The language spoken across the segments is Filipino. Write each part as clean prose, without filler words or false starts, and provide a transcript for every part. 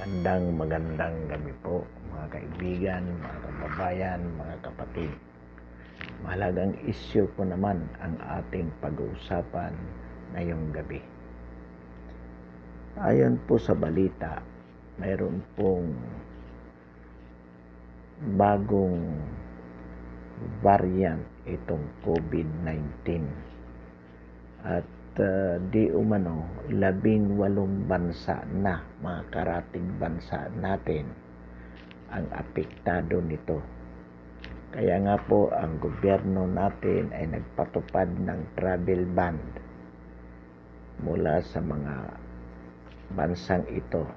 Magandang gabi po mga kaibigan, mga kababayan, mga kapatid. Mahalagang issue po naman ang ating pag-uusapan ngayong gabi. Ayon po sa balita, mayroon pong bagong variant itong COVID-19 at di umano 18 bansa na, mga karatig bansa natin ang apektado nito. Kaya nga po ang gobyerno natin ay nagpatupad ng travel ban mula sa mga bansang ito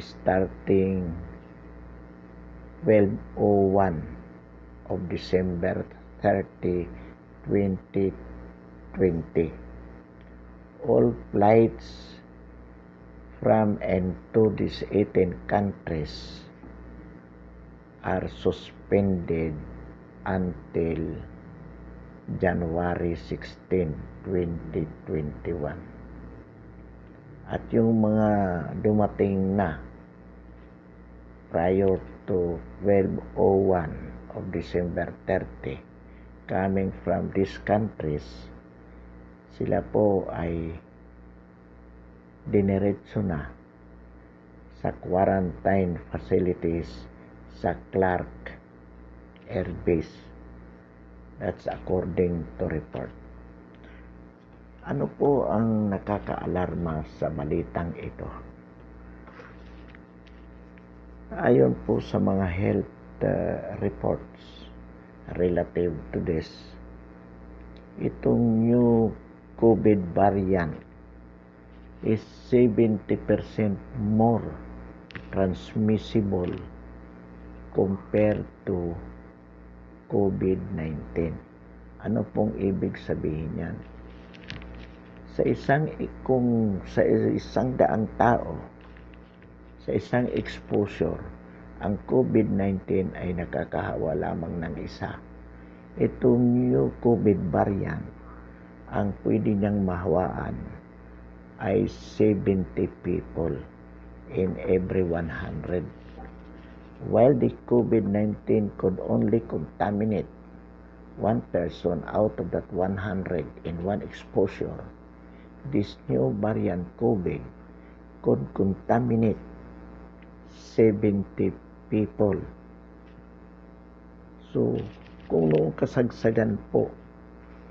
starting 12:01 of December 30, 2020. All flights from and to these 18 countries are suspended until January 16, 2021. At yung mga dumating na prior to 12:01 of December 30 coming from these countries, sila po ay diniretso na sa quarantine facilities sa Clark Air Base. That's according to report. Ano po ang nakakaalarma sa balitang ito? Ayon po sa mga health reports relative to this, itong new COVID variant is 70% more transmissible compared to COVID-19. Ano pong ibig sabihin yan? Sa isang daang tao, sa isang exposure, ang COVID-19 ay nakakahawa lamang ng isa. Itong new COVID variant, ang pwede niyang mahawaan ay 70 people in every 100. While the COVID-19 could only contaminate one person out of that 100 in one exposure, this new variant COVID could contaminate 70 people. So, kung noong kasagsagan po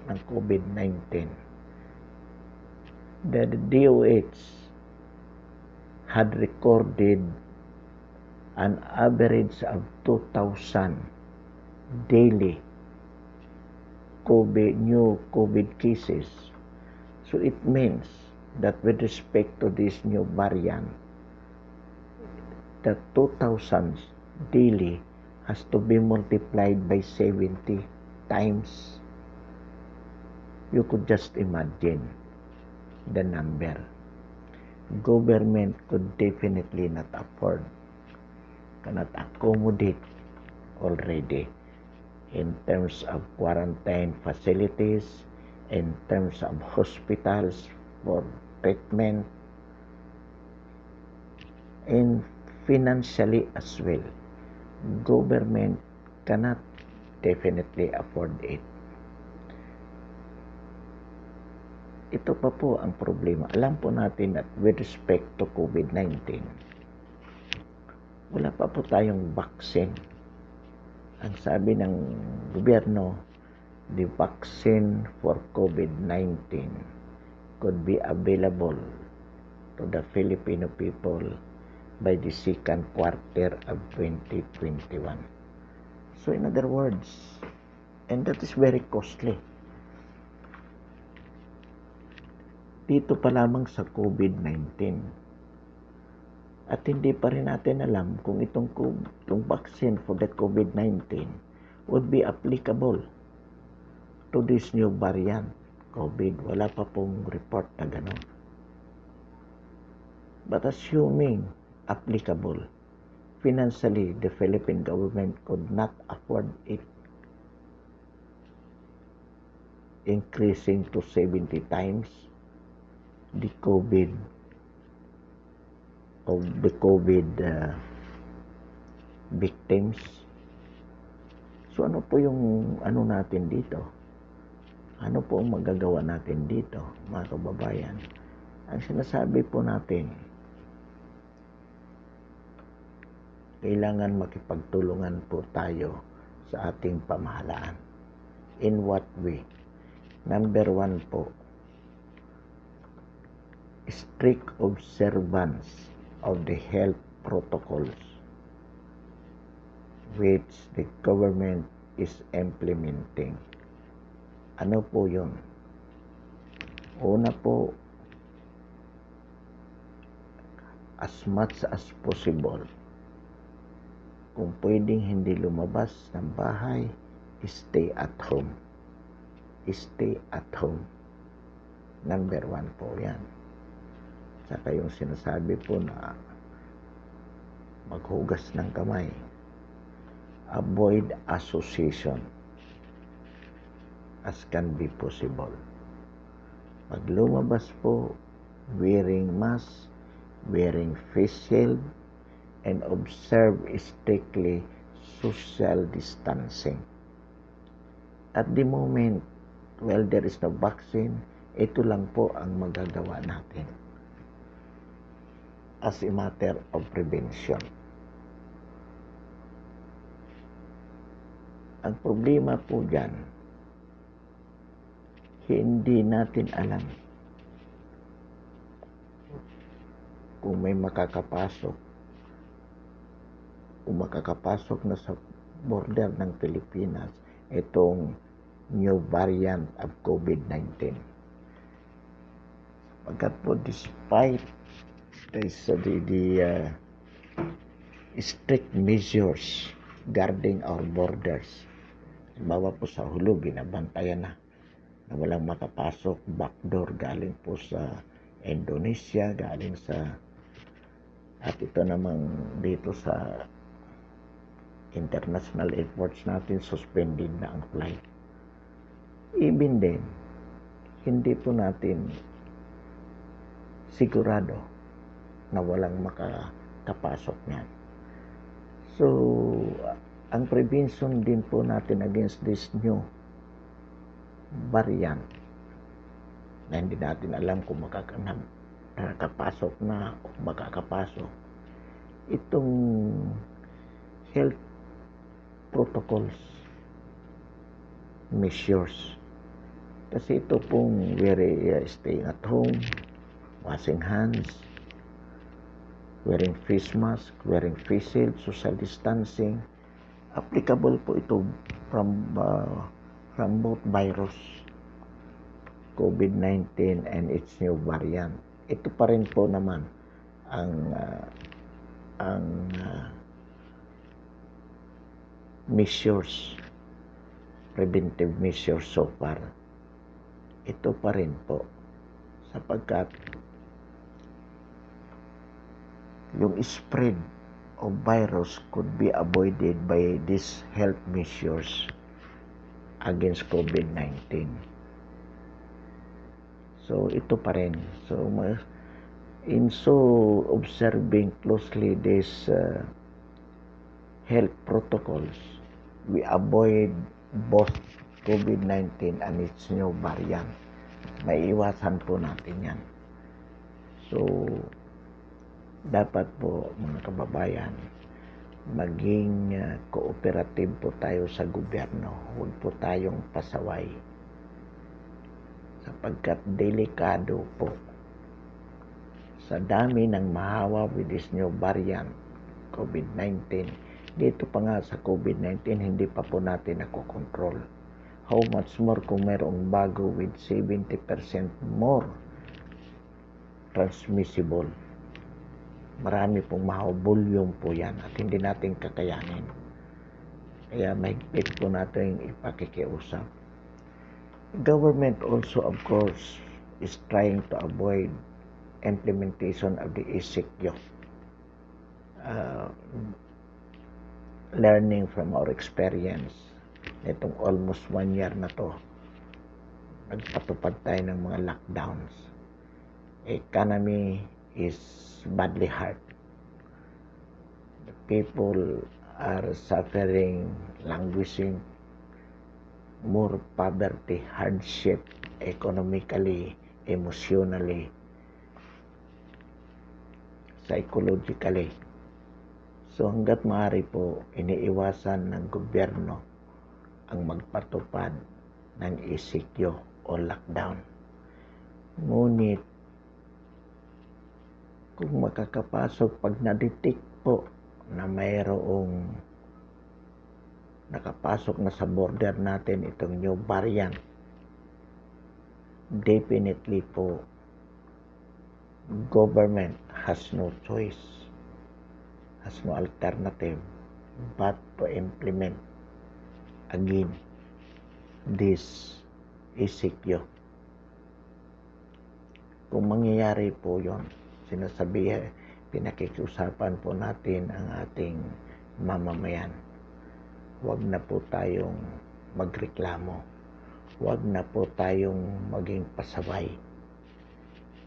ng COVID-19, the DOH had recorded an average of 2,000 daily new COVID cases. So it means that with respect to this new variant, the 2,000 daily has to be multiplied by 70 times. You could just imagine the number. Government could definitely not afford, cannot accommodate already in terms of quarantine facilities, in terms of hospitals for treatment, and financially as well. Government cannot definitely afford it. Ito pa po ang problema. Alam po natin that with respect to COVID-19, wala pa po tayong vaccine. Ang sabi ng gobyerno, the vaccine for COVID-19 could be available to the Filipino people by the second quarter of 2021. So in other words, and that is very costly. Dito pa lamang sa COVID-19. At hindi pa rin natin alam kung itong vaccine for the COVID-19 would be applicable to this new variant COVID. Wala pa pong report na gano'n. But assuming applicable, financially, the Philippine government could not afford it, increasing to 70 times the COVID of the COVID victims. So ano po yung ano natin dito? Ano po ang magagawa natin dito, mga kababayan? Ang sinasabi po natin, kailangan makipagtulungan po tayo sa ating pamahalaan. In what way? Number 1 po, strict observance of the health protocols which the government is implementing. Ano po yun? Una po, as much as possible, kung pwedeng hindi lumabas ng bahay, stay at home. Stay at home. Number 1 po yan. Saka yung sinasabi po na maghugas ng kamay. Avoid association as can be possible. Pag lumabas po, wearing mask, wearing face shield, and observe strictly social distancing. At the moment, while there is no vaccine, ito lang po ang magagawa natin as a matter of prevention. Ang problema po dyan, hindi natin alam kung may makakapasok na sa border ng Pilipinas itong new variant of COVID-19. Pagkat po despite the strict measures guarding our borders, bawa po sa Hulu, binabantayan na walang makapasok, backdoor galing po sa Indonesia, galing sa, at ito namang dito sa international airports natin, suspended na ang flight. Even then, hindi po natin sigurado na walang makakapasok niyan. So, ang prevention din po natin against this new variant na hindi natin alam kung makakapasok na o makakapasok, itong health protocols measures, kasi ito pong staying at home, washing hands, wearing face mask, wearing face shield, social distancing, applicable po ito from both virus, COVID-19 and its new variant. Ito pa rin po naman ang measures, preventive measures so far. Ito pa rin po, sapagkat yung spread of virus could be avoided by these health measures against COVID-19. So ito pa rin. So observing closely these health protocols, we avoid both COVID-19 and its new variant. Maiiwasan po natin yan. So dapat po, mga kababayan, maging cooperative po tayo sa gobyerno. Huwag po tayong pasaway, sapagkat delikado po sa dami ng mahawa with this new variant COVID-19. Dito pa nga sa COVID-19, hindi pa po natin nakokontrol. How much more kung mayroong bago with 70% more transmissible. Marami pong volume po yan at hindi natin kakayanin. Kaya mahigpit po natin ipakikiusap. Government also, of course, is trying to avoid implementation of the ECQ. Learning from our experience, itong almost 1 year na to, nagpatupad tayo ng mga lockdowns. Economy is badly hurt. People are suffering, languishing, more poverty, hardship, economically, emotionally, psychologically. So hanggat maaari po, iniiwasan ng gobyerno ang magpatupad ng ECQ o lockdown. Ngunit, kung makakapasok pag na-detect po na mayroong nakapasok na sa border natin itong new variant, definitely po, government has no choice, has no alternative but to implement again this ECQ. Kung mangyayari po yon, sinasabihan, pinakikiusapan po natin ang ating mamamayan. Huwag na po tayong magreklamo. Huwag na po tayong maging pasaway.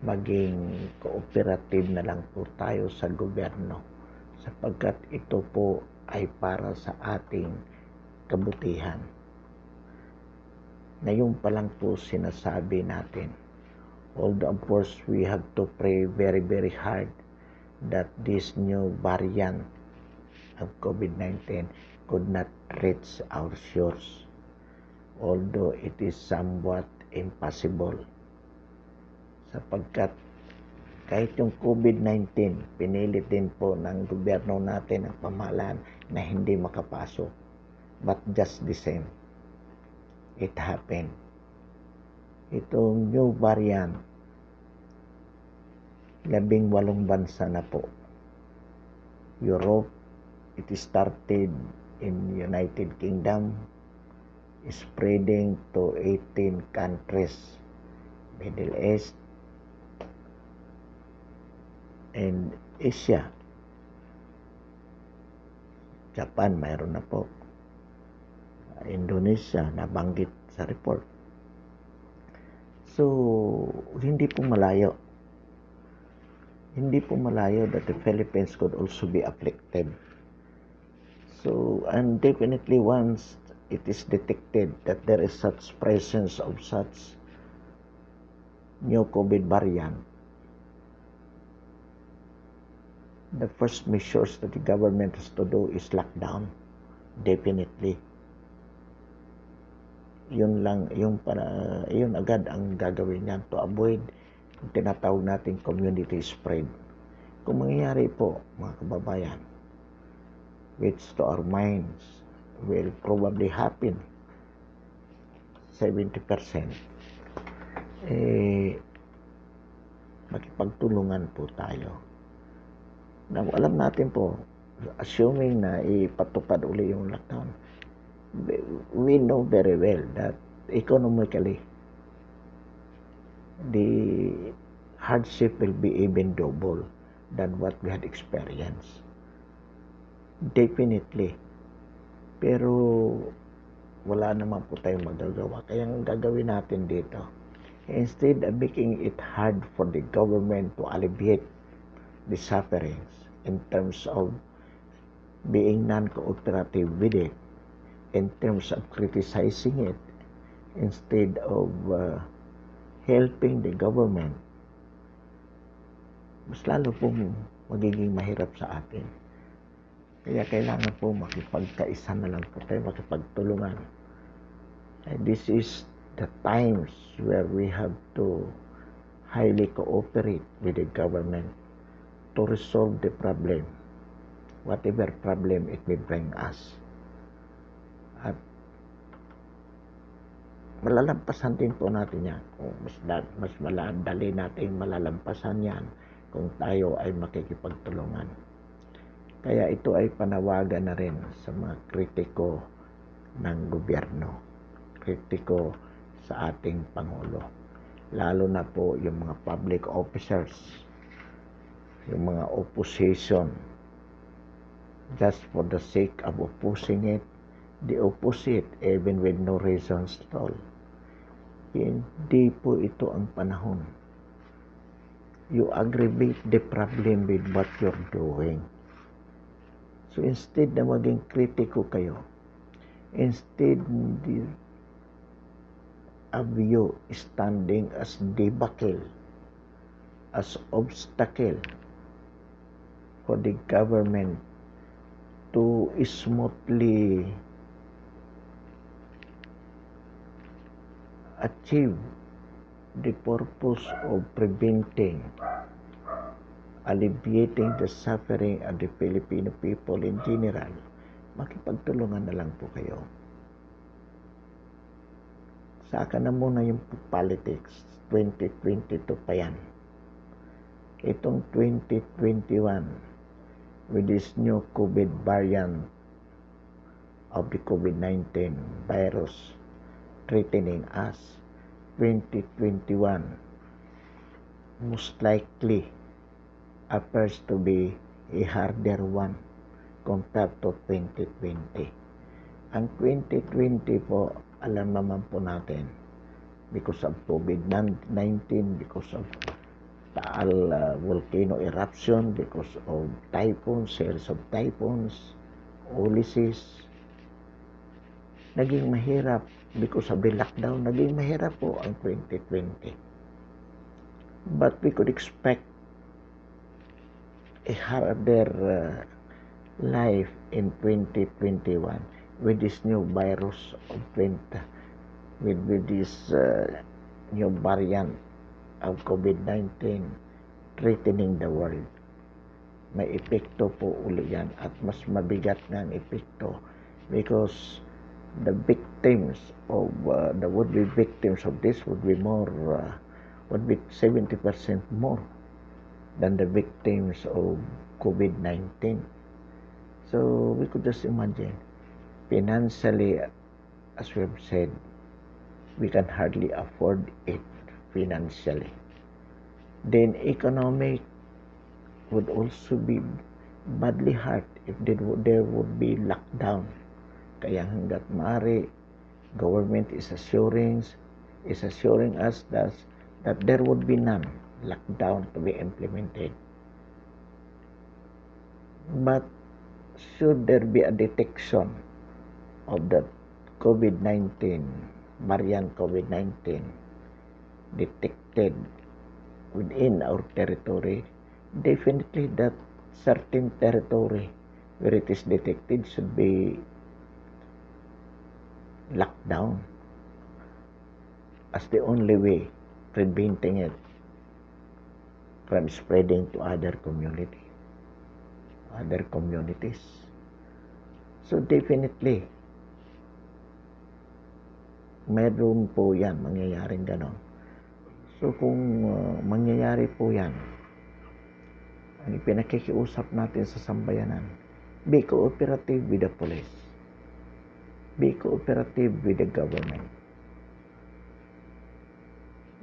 Maging cooperative na lang po tayo sa gobyerno sapagkat ito po ay para sa ating kabutihan. Ngayon pa lang po sinasabi natin, although of course we have to pray very very hard that this new variant of COVID-19 could not reach our shores, although it is somewhat impossible sapagkat kahit yung COVID-19 pinilit din po ng gobyerno natin ang pamahalaan na hindi makapasok, but just the same it happened. Itong new variant, 18 bansa na po. Europe, it started in United Kingdom, spreading to 18 countries, Middle East and Asia. Japan, mayroon na po. Indonesia, nabanggit sa report. So, hindi po malayo. Hindi po malayo that the Philippines could also be afflicted. So, and definitely once it is detected that there is such presence of such new COVID variant, the first measures that the government has to do is lockdown. Definitely. Yun agad ang gagawin niyan to avoid yung tinatawag nating community spread. Kung mangyayari po, mga kababayan, which to our minds will probably happen 70%, makipagtulungan po tayo. Now, alam natin po, assuming na ipatupad uli yung lockdown, we know very well that economically the hardship will be even double than what we had experienced. Definitely. Pero wala naman po tayong magagawa. Kaya ang gagawin natin dito, instead of making it hard for the government to alleviate the sufferings in terms of being non-cooperative with it, in terms of criticizing it, instead of helping the government, mas lalo pong magiging mahirap sa atin. Kaya kailangan po makipagkaisa na lang po tayo, makipagtulungan. And this is the times where we have to highly cooperate with the government to resolve the problem, whatever problem it may bring us. At malalampasan din po natin yan. Mas madali natin malalampasan yan kung tayo ay makikipagtulungan. Kaya ito ay panawagan na rin sa mga kritiko ng gobyerno, kritiko sa ating Pangulo. Lalo na po yung mga public officers, yung mga opposition, just for the sake of opposing it, the opposite, even with no reasons at all. Hindi po ito ang panahon. You aggravate the problem with what you're doing. So instead na maging kritiko kayo, instead of you standing as debacle, as obstacle for the government to smoothly achieve the purpose of preventing, alleviating the suffering of the Filipino people in general, makipagtulungan na lang po kayo. Saka na muna yung politics, 2022 pa yan. Itong 2021, with this new COVID variant of the COVID-19 virus threatening us, 2021 most likely appears to be a harder one compared to 2020. Ang 2020 po, alam naman po natin, because of COVID-19, because of Taal volcano eruption, because of typhoons, series of typhoons, Ulysses, naging mahirap because of the lockdown, naging mahirap po ang 2020. But we could expect a harder life in 2021 with this new virus of with this new variant of COVID-19 threatening the world. May epekto po uli yan at mas mabigat na ang epekto because the victims of the would-be victims of this would be 70% more than the victims of COVID-19. So we could just imagine, financially, as we have said, we can hardly afford it financially. Then economic would also be badly hurt if there would be lockdown. Kaya hanggat maaari, government is assuring us that there would be none lockdown to be implemented. But should there be a detection of the COVID-19, variant COVID-19 detected within our territory, definitely that certain territory where it is detected should be locked down as the only way preventing it from spreading to other communities. So definitely, meron po yan, mangyayaring ganon. So kung mangyayari po yan, ang ipinakikiusap natin sa sambayanan, be cooperative with the police. Be cooperative with the government.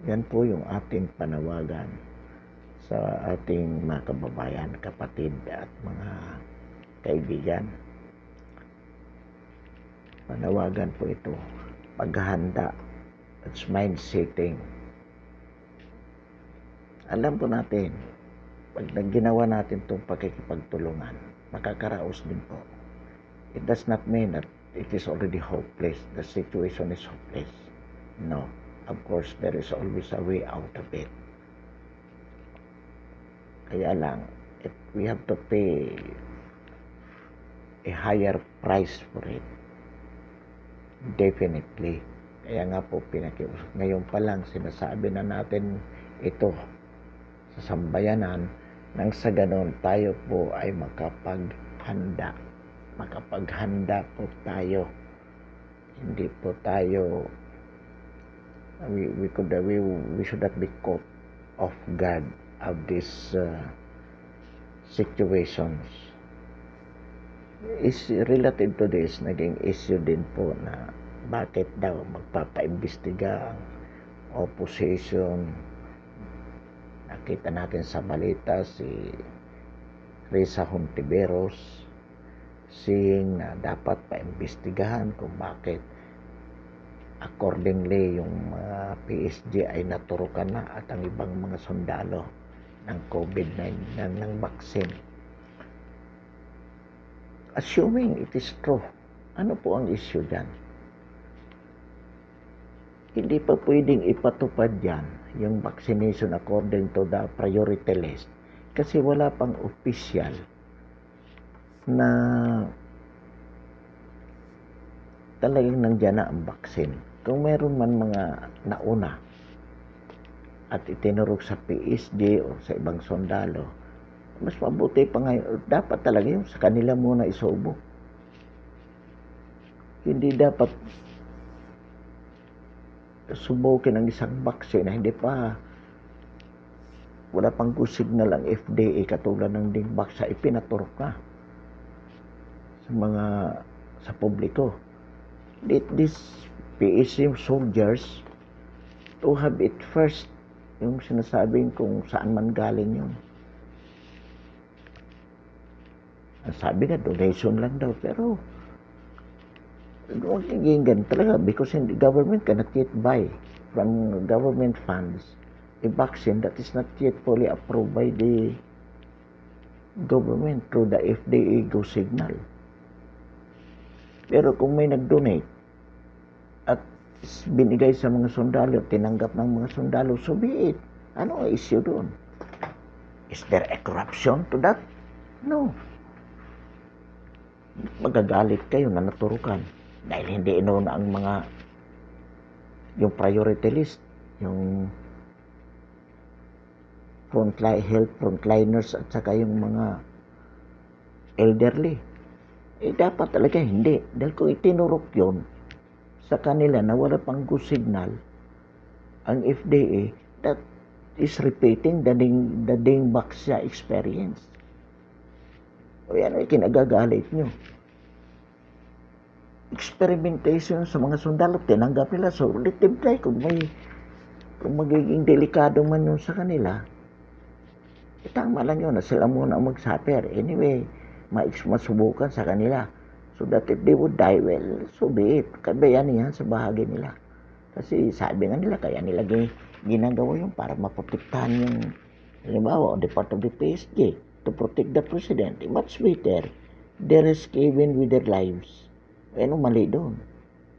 Yan po yung ating panawagan sa ating mga kababayan, kapatid at mga kaibigan. Panawagan po ito, paghahanda at mind-setting. Alam po natin, pag ginawa natin itong pakikipagtulungan, makakaraos din po. It does not mean that it is already hopeless. The situation is hopeless. No. Of course, there is always a way out of it. Kaya lang, we have to pay a higher price for it. Definitely. Kaya nga po, ngayon pa lang, sinasabi na natin ito sa sambayanan, nang sa ganon tayo po ay makapaghanda po tayo. Hindi po tayo we should not be caught off guard of these situations. Is related to this, naging issue din po na bakit daw magpapaimbestiga ang opposition. Nakita natin sa balita si Risa Hontiveros saying na dapat paimbestigahan kung bakit accordingly yung PSG ay naturukan na at ang ibang mga sundalo ng COVID-19 ng vaccine. assuming it is true, ano po ang issue dyan? Hindi pa pwedeng ipatupad yan, yung vaccination according to the priority list, kasi wala pang official na talagang nandiyan na ang vaccine. Kung meron man mga nauna at itinurok sa PSG o sa ibang sundalo, mas mabuti pa ngayon, dapat talaga yung sa kanila muna isubo. Hindi dapat subukin ang isang vaccine na hindi pa, wala pang good signal ang FDA katulad ng Dingvax sa ipinaturok na sa publiko. These PSM soldiers to have it first, yung sinasabing kung saan man galing yun. Ang sabi nga, donation lang daw, pero magiging ganun talaga because the government cannot yet buy from government funds a vaccine that is not yet fully approved by the government through the FDA go signal. Pero kung may nag-donate at binigay sa mga sundalo, tinanggap ng mga sundalo, so be it. Ano ang issue doon? Is there a corruption to that? No. Magagalit kayo na naturukan dahil hindi inuna ang yung priority list, yung health frontliners at saka yung mga elderly. Dapat talaga hindi. Dahil kung itinurok yun sa kanila na wala pang good signal, ang FDA, that is repeating the Dingvax experience. O yan ay kinagagalit nyo. Experimentation sa mga sundalo, tinanggap nila. So, let them try. Kung magiging delikado man yun sa kanila, tama lang yun na sila muna mag-suffer. Anyway, masubukan sa kanila. So that if they would die, well, so be it. Kabayan yan sa bahagi nila. Kasi sabi nga nila, kaya nila ginagawa yun para maprotektahan yung, halimbawa, on the part of the PSG, to protect the president. Much better, they risk even with their lives. Ano mali doon?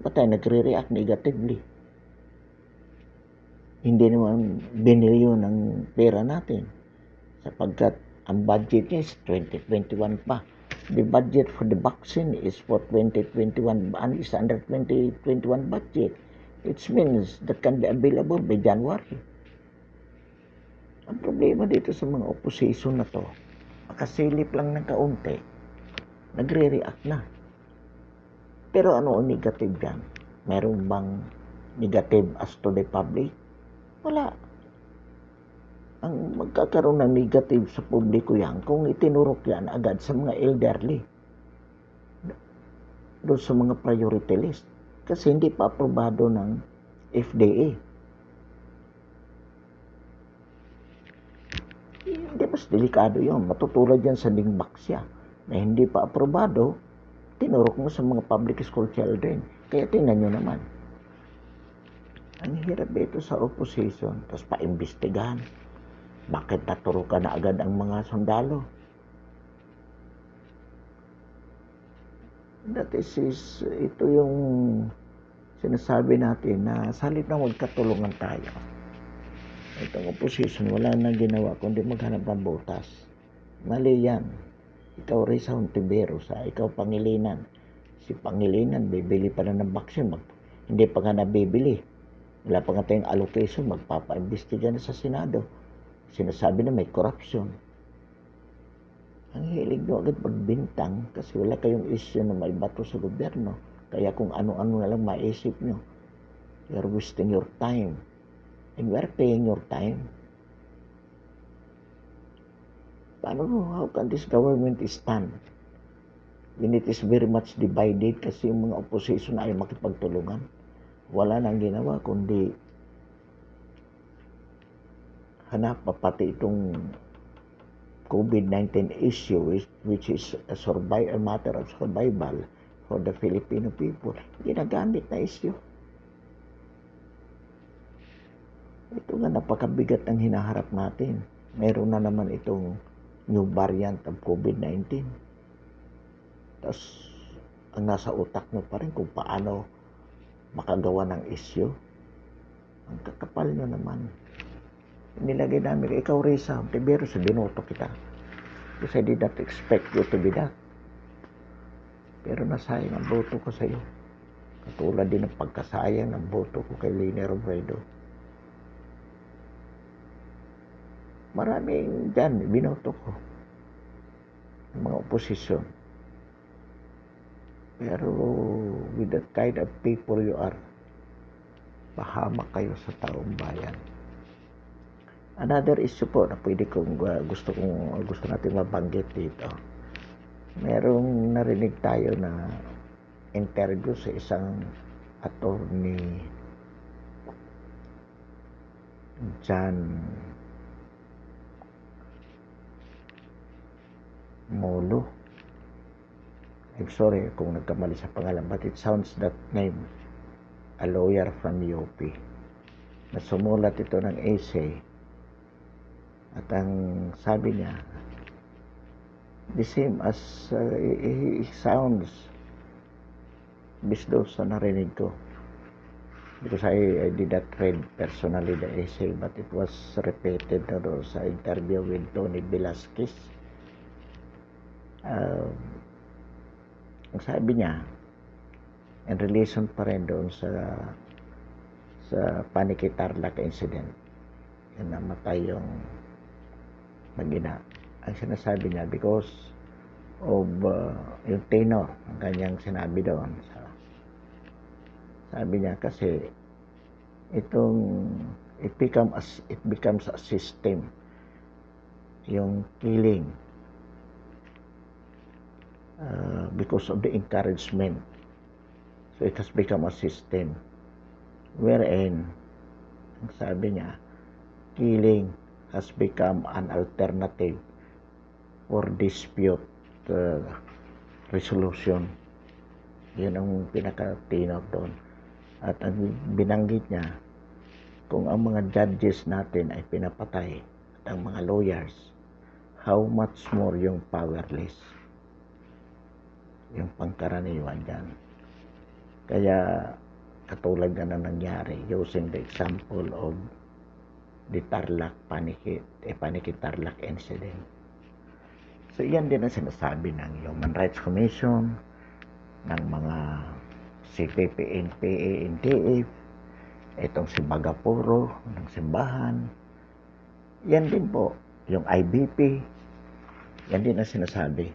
Ba't tayo nagre-react negatively? Hindi naman binili yun ng pera natin. Sapagkat ang budget niya is 2021 pa. The budget for the vaccine is for 2021 and is under 2021 budget. It means that can be available by January. Ang problema dito sa mga opposition na to, makasilip lang ng kaunti, nagre-react na. Pero ano ang negative dyan? Meron bang negative as to the public? Wala. Ang magkakaroon ng negative sa publiko yan kung itinurok yan agad sa mga elderly. Doon sa mga priority list. Kasi hindi pa aprobado ng FDA. Hindi mas delikado yun. Matutulad yan sa Dingvax yan. Na hindi pa aprobado, tinurok mo sa mga public school children. Kaya tingnan nyo naman. Ang hirap ito sa opposition. Tapos paimbestigahan. Bakit naturukan na agad ang mga sundalo? Ito yung sinasabi natin na sa halip na magkatulungan tayo. Itong opposition, wala nang ginawa kundi maghanap ng botas. Mali yan. Ikaw Risa Hontiveros, ikaw Pangilinan. Si Pangilinan, bibili pa na ng vaccine. Hindi pa nga nabibili. Wala pa nga tayong allocation, magpapaimbestiga na sa Senado. Sinasabi na may corruption. Ang hilig nyo agad magbintang kasi wala kayong issue na may bato sa gobyerno. Kaya kung ano-ano na lang maisip nyo, you're wasting your time. And we're paying your time. How can this government stand when it is very much divided kasi yung mga opposition ay makipagtulungan? Wala nang ginawa kundi hanap pa pati itong COVID-19 issue which is a matter of survival for the Filipino people. Ginagamit na issue. Ito nga napakabigat ang hinaharap natin. Meron na naman itong new variant of COVID-19. Tapos, ang nasa utak mo pa rin kung paano makagawa ng issue. Ang kakapal nyo naman. Nilagay namin, ikaw Risa, pero sa binoto kita. Because I did not expect you to be that. Pero nasayang ang boto ko sa iyo. Katulad din ng pagkasayang ng boto ko kay Leni Robredo. Maraming dyan, binoto ko. Ng mga oposisyon. Pero with that kind of people you are, pahamak kayo sa taong bayan. Another issue po na pwede kong gusto natin mabanggit dito. Merong narinig tayo na interview sa isang attorney John Molo. I'm sorry kung nagkamali sa pangalan, but it sounds that name. A lawyer from UP. Na sumulat ito ng essay. At ang sabi niya, the same as he sounds based sa narinig ko. Because I did not read personally the essay, but it was repeated na sa interview with Tony Velasquez. Ang sabi niya, in relation pa rin doon sa Paniki Tarlac incident, yung namatay yung mag-ina. Ang sinasabi niya, because of yung tenor, ang kanyang sinabi doon. Sabi niya kasi, it becomes a system. Yung killing, because of the encouragement. So it has become a system. Wherein, ang sabi niya, killing has become an alternative for dispute resolution. Yun ang pinaka-tinor doon. At ang binanggit niya, kung ang mga judges natin ay pinapatay at ang mga lawyers, how much more yung powerless, yung pangkaraniwan dyan. Kaya katulad na nangyari, using the example of the Paniki Tarlac incident. So yan din ang sinasabi ng Human Rights Commission, ng mga CPP, NPA, NTF, itong si Bagapuro ng simbahan. Yan din po, yung IBP, yan din ang sinasabi.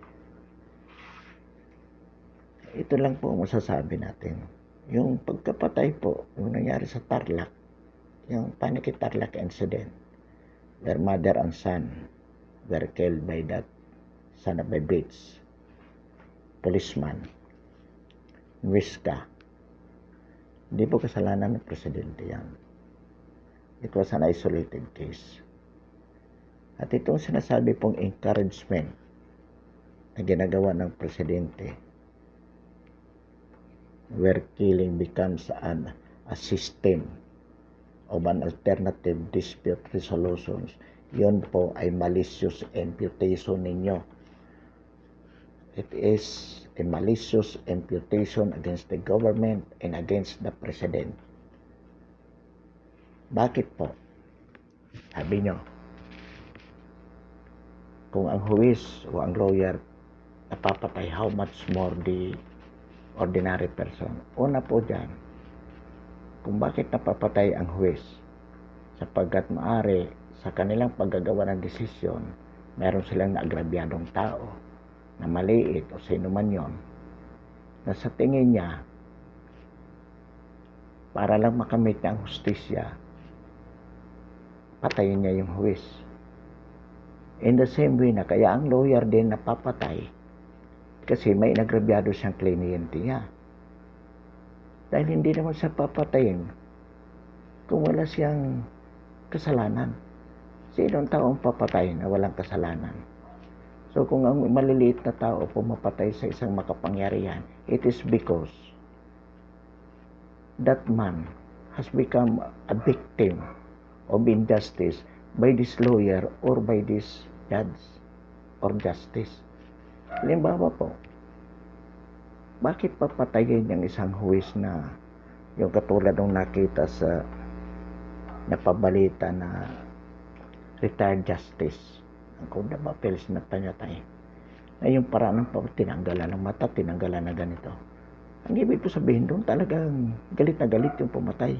Ito lang po ang masasabi natin. Yung pagkapatay po, yung nangyari sa Tarlac, yung Paniki Tarlac incident, their mother and son were killed by that son of a bitch, policeman, Huesca. Hindi po kasalanan ng presidente yan. It was an isolated case. At itong sinasabi pong encouragement na ginagawa ng presidente, where killing becomes a system of an alternative dispute resolutions, yun po ay malicious imputation ninyo. It is a malicious imputation against the government and against the president. Bakit po? Sabi nyo, kung ang huwis o ang lawyer napapatay, how much more the ordinary person? Una po dyan, kung bakit napapatay ang huwis, sapagkat maaari sa kanilang paggagawa ng desisyon, meron silang naagrabyadong tao na maliit o sino man yon, na sa tingin niya, para lang makamit niya ang hustisya, patayin niya yung huwis. In the same way na kaya ang lawyer din napapatay kasi may inagrabyado siyang kliyente niya. Dahil hindi naman siya papatayin kung wala siyang kasalanan. Sinong taong papatay na walang kasalanan? So kung ang maliliit na tao pumapatay sa isang makapangyarihan, it is because that man has become a victim of injustice by this lawyer or by this judge or justice. Halimbawa po, Bakit papatayin yung isang huwis na yung katulad ng nakita sa napabalita na retired justice ang Court of Appeals na panyatay na yung paraan ng tinanggalan ng mata, tinanggalan na ganito. Ang ibig ko sabihin doon, talagang galit na galit yung pumatay.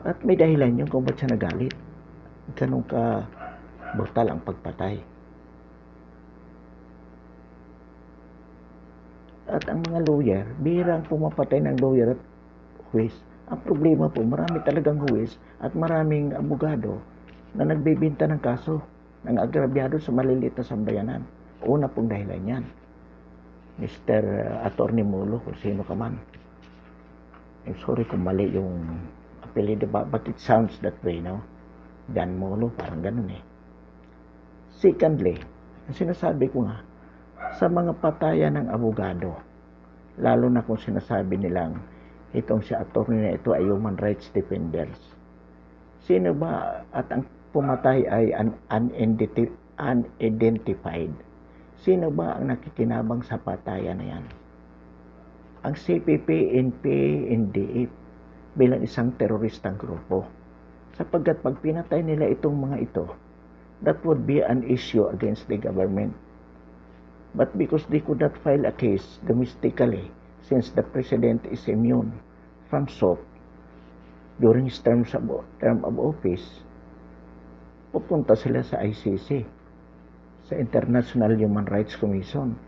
At may dahilan yun kung ba't siya nagalit. Ganun ka brutal ang pagpatay. At ang mga lawyer, bihirang pumapatay ng lawyer at huwis. Ang problema po, marami talagang huwis at maraming abogado na nagbibinta ng kaso ng agrabyado sa maliliit na sambayanan. Una pong dahilan yan. Mr. Attorney Mulo, kung sino ka man. I'm sorry kung mali yung apelido ba, but it sounds that way, no? Dan Mulo, parang ganun eh. Secondly, ang sinasabi ko nga, sa mga patayan ng abogado, lalo na kung sinasabi nilang itong si attorney na ito ay human rights defenders. Sino ba at ang pumatay ay unidentified? Sino ba ang nakikinabang sa patayan na yan? Ang CPP, NP, NDF bilang isang teroristang grupo. Sapagkat pag pinatay nila itong mga ito, that would be an issue against the government. But because they could not file a case domestically, since the president is immune from suit during his term of office, pupunta sila sa ICC, sa International Human Rights Commission,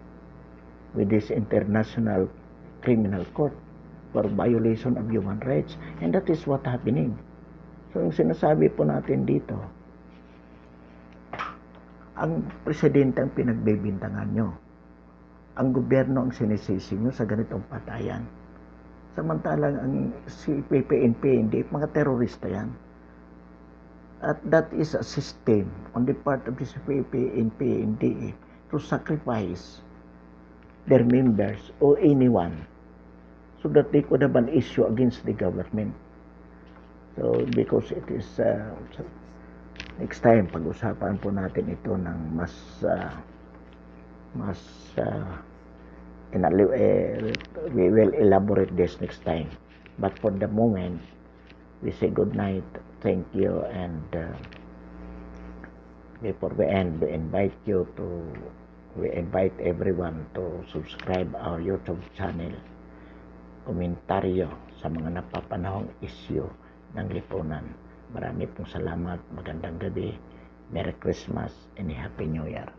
with this International Criminal Court for violation of human rights. And that is what happening. So yung sinasabi po natin dito, ang presidente ang pinagbibintangan nyo. Ang gobyerno ang sinisisi nyo sa ganitong patayan. Samantalang ang CPP, NP, mga terorista yan. At that is a system on the part of the CPP, NP, NDA to sacrifice their members or anyone so that they could have an issue against the government. So because it is next time, pag-usapan po natin ito ng we will elaborate this next time. But for the moment, we say good night, thank you, and before we end, we invite everyone to subscribe our YouTube channel, komentaryo sa mga napapanahong issue ng lipunan. Marami pong salamat, magandang gabi, Merry Christmas, and Happy New Year.